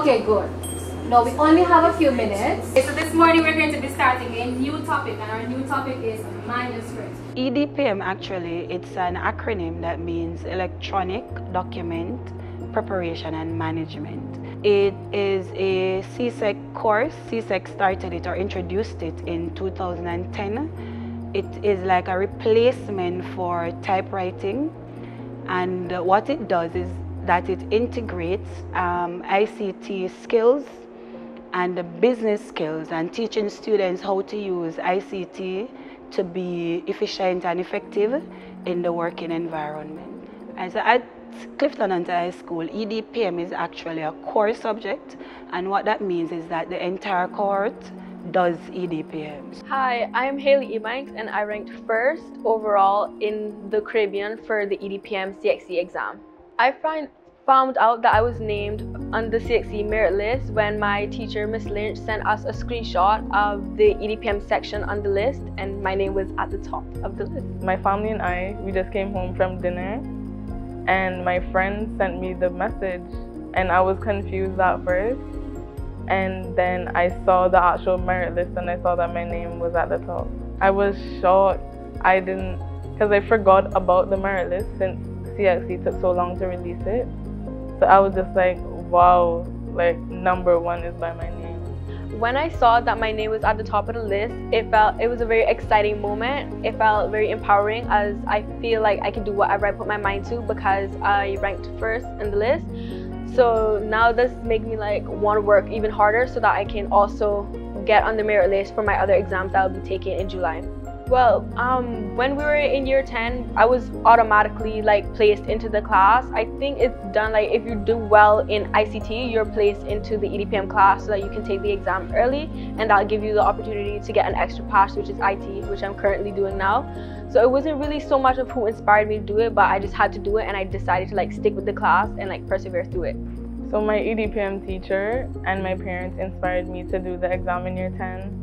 Okay, good. Now we only have a few minutes. Okay, so this morning we're going to be starting a new topic, and our new topic is manuscript. EDPM actually, it's an acronym that means Electronic Document Preparation and Management. It is a CSEC course. CSEC started it or introduced it in 2010. It is like a replacement for typewriting, and what it does is that it integrates ICT skills and business skills and teaching students how to use ICT to be efficient and effective in the working environment. And so at Clifton Hunter High School, EDPM is actually a core subject, and what that means is that the entire cohort does EDPM. Hi, I'm Haley Ebanks, and I ranked first overall in the Caribbean for the EDPM CXC exam. I found out that I was named on the CXC merit list when my teacher, Miss Lynch, sent us a screenshot of the EDPM section on the list, and my name was at the top of the list. My family and I, we just came home from dinner, and my friend sent me the message, and I was confused at first, and then I saw the actual merit list and I saw that my name was at the top. I was shocked. Because I forgot about the merit list since CXC took so long to release it. So I was just like, wow, like #1 is by my name. When I saw that my name was at the top of the list, it was a very exciting moment. It felt very empowering, as I feel like I can do whatever I put my mind to because I ranked first in the list. So now this makes me like want to work even harder so that I can also get on the merit list for my other exams that I'll be taking in July. Well, when we were in year 10, I was automatically like placed into the class. I think it's done like if you do well in ICT, you're placed into the EDPM class so that you can take the exam early, and that'll give you the opportunity to get an extra pass, which is IT, which I'm currently doing now. So it wasn't really so much of who inspired me to do it, but I just had to do it, and I decided to like stick with the class and like persevere through it. So my EDPM teacher and my parents inspired me to do the exam in year 10.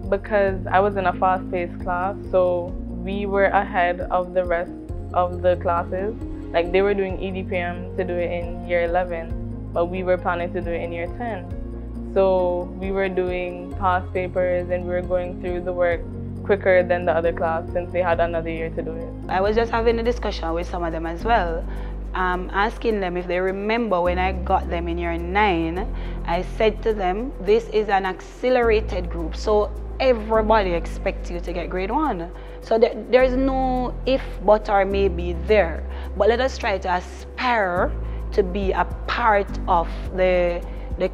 Because I was in a fast-paced class, so we were ahead of the rest of the classes. Like they were doing EDPM to do it in year 11, but we were planning to do it in year 10. So we were doing past papers and we were going through the work quicker than the other class since they had another year to do it. I was just having a discussion with some of them as well, asking them if they remember when I got them in year 9, I said to them, this is an accelerated group, so everybody expects you to get grade 1. So there's no if, but, or maybe there. But let us try to aspire to be a part of the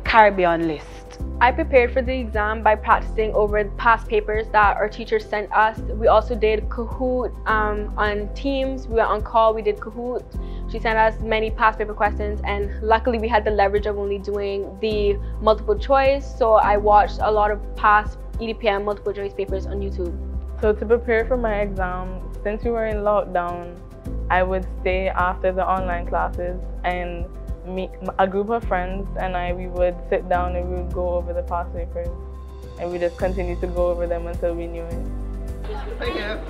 Caribbean list. I prepared for the exam by practicing over the past papers that our teacher sent us. We also did Kahoot on Teams. We went on call, we did Kahoot. She sent us many past paper questions, and luckily we had the leverage of only doing the multiple choice. So I watched a lot of past EDPM multiple choice papers on YouTube. So to prepare for my exam, since we were in lockdown, I would stay after the online classes, and a group of friends and we would sit down and we would go over the past papers, and we just continued to go over them until we knew it. Thank you.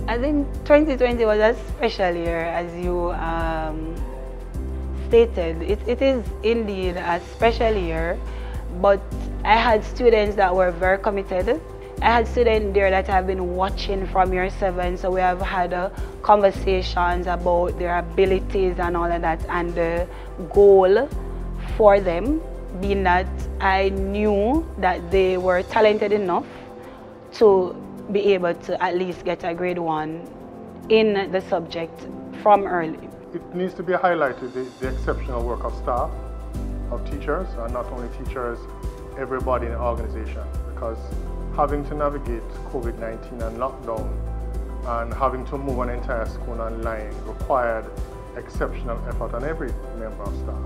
I think 2020 was a special year, as you stated, it is indeed a special year, but I had students that were very committed. I had students there that have been watching from year 7, so we have had conversations about their abilities and all of that, and the goal for them being that I knew that they were talented enough to be able to at least get a grade 1 in the subject from early. It needs to be highlighted, the exceptional work of staff, of teachers, and not only teachers, everybody in the organization, because having to navigate COVID-19 and lockdown and having to move an entire school online required exceptional effort on every member of staff.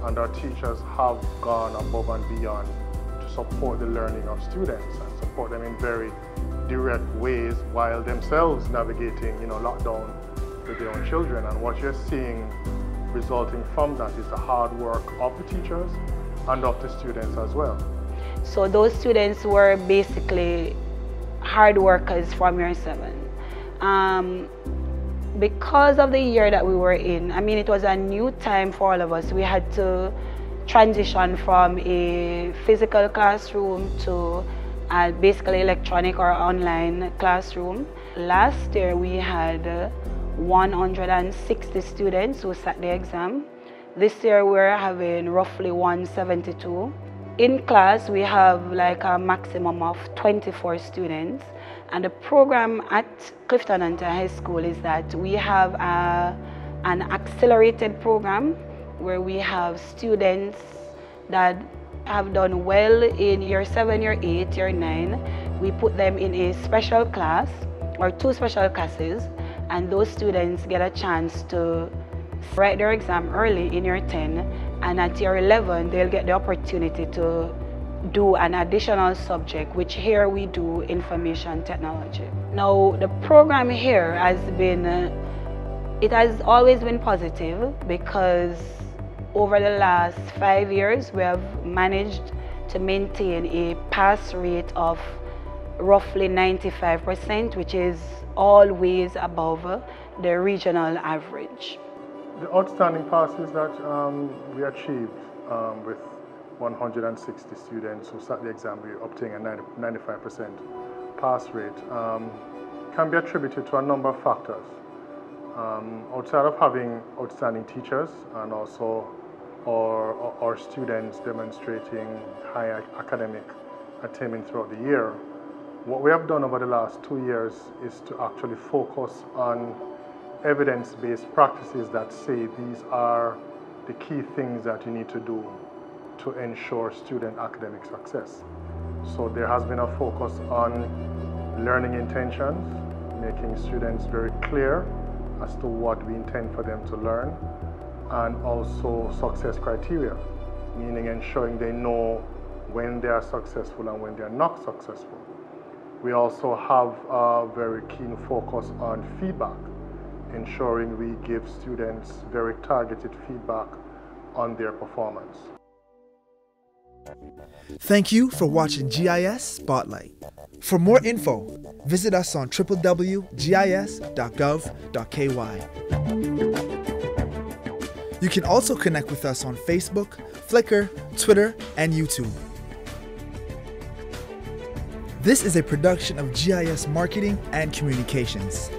And our teachers have gone above and beyond to support the learning of students and support them in very direct ways while themselves navigating, lockdown with their own children. And what you're seeing resulting from that is the hard work of the teachers and of the students as well. So those students were basically hard workers from year 7. Because of the year that we were in, it was a new time for all of us. We had to transition from a physical classroom to a basically electronic or online classroom. Last year we had 160 students who sat the exam. This year we're having roughly 172. In class we have like a maximum of 24 students. And the program at Clifton Hunter High School is that we have an accelerated program where we have students that have done well in year 7, year 8, year 9. We put them in a special class or 2 special classes, and those students get a chance to write their exam early in year 10, and at year 11 they'll get the opportunity to do an additional subject, which here we do information technology. Now the program here has been, it has always been positive, because over the last 5 years we have managed to maintain a pass rate of roughly 95%, which is always above the regional average. The outstanding passes that we achieved with 160 students who sat the exam, we obtained a 95% pass rate, can be attributed to a number of factors. Outside of having outstanding teachers and also our students demonstrating high academic attainment throughout the year, what we have done over the last 2 years is to actually focus on evidence-based practices that say these are the key things that you need to do to ensure student academic success. So there has been a focus on learning intentions, making students very clear as to what we intend for them to learn, and also success criteria, meaning ensuring they know when they are successful and when they are not successful. We also have a very keen focus on feedback, ensuring we give students very targeted feedback on their performance. Thank you for watching GIS Spotlight. For more info, visit us on www.gis.gov.ky. You can also connect with us on Facebook, Flickr, Twitter, and YouTube. This is a production of GIS Marketing and Communications.